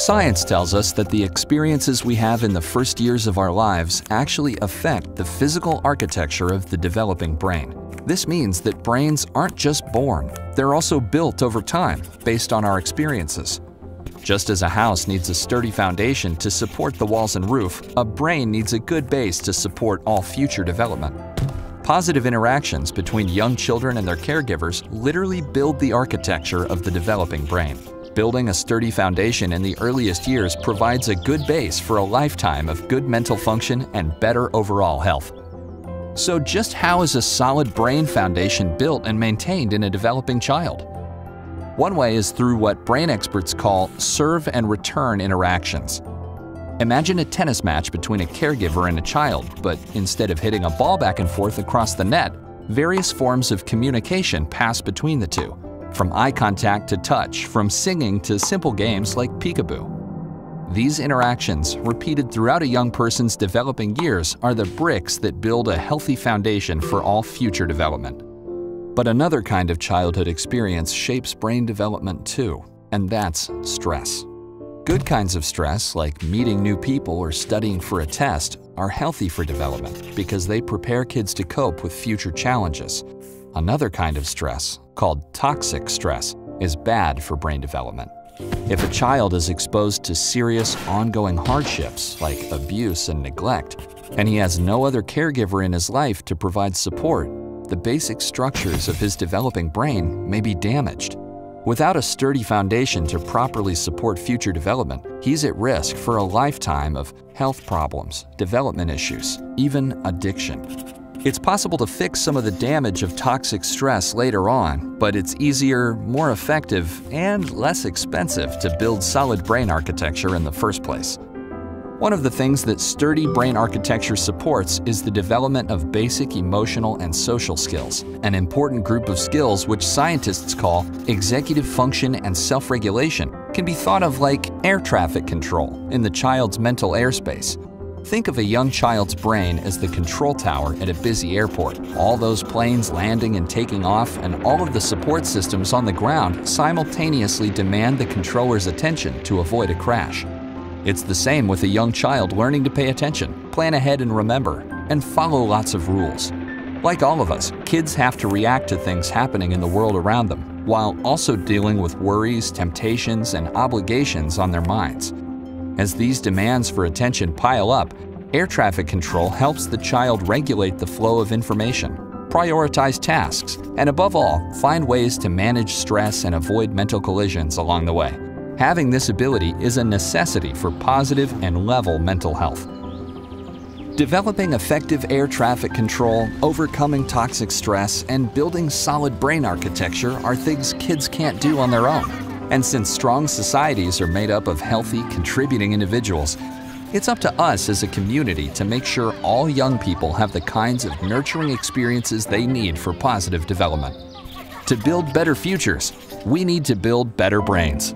Science tells us that the experiences we have in the first years of our lives actually affect the physical architecture of the developing brain. This means that brains aren't just born, they're also built over time based on our experiences. Just as a house needs a sturdy foundation to support the walls and roof, a brain needs a good base to support all future development. Positive interactions between young children and their caregivers literally build the architecture of the developing brain. Building a sturdy foundation in the earliest years provides a good base for a lifetime of good mental function and better overall health. So just how is a solid brain foundation built and maintained in a developing child? One way is through what brain experts call serve and return interactions. Imagine a tennis match between a caregiver and a child, but instead of hitting a ball back and forth across the net, various forms of communication pass between the two, from eye contact to touch, from singing to simple games like peekaboo. These interactions, repeated throughout a young person's developing years, are the bricks that build a healthy foundation for all future development. But another kind of childhood experience shapes brain development too, and that's stress. Good kinds of stress, like meeting new people or studying for a test, are healthy for development because they prepare kids to cope with future challenges. Another kind of stress, called toxic stress, is bad for brain development. If a child is exposed to serious, ongoing hardships like abuse and neglect, and he has no other caregiver in his life to provide support, the basic structures of his developing brain may be damaged. Without a sturdy foundation to properly support future development, he's at risk for a lifetime of health problems, development issues, even addiction. It's possible to fix some of the damage of toxic stress later on, but it's easier, more effective, and less expensive to build solid brain architecture in the first place. One of the things that sturdy brain architecture supports is the development of basic emotional and social skills, an important group of skills which scientists call executive function and self-regulation can be thought of like air traffic control in the child's mental airspace. Think of a young child's brain as the control tower at a busy airport. All those planes landing and taking off and all of the support systems on the ground simultaneously demand the controller's attention to avoid a crash. It's the same with a young child learning to pay attention, plan ahead and remember, and follow lots of rules. Like all of us, kids have to react to things happening in the world around them, while also dealing with worries, temptations, and obligations on their minds. As these demands for attention pile up, air traffic control helps the child regulate the flow of information, prioritize tasks, and above all, find ways to manage stress and avoid mental collisions along the way. Having this ability is a necessity for positive and level mental health. Developing effective air traffic control, overcoming toxic stress, and building solid brain architecture are things kids can't do on their own. And since strong societies are made up of healthy, contributing individuals, it's up to us as a community to make sure all young people have the kinds of nurturing experiences they need for positive development. To build better futures, we need to build better brains.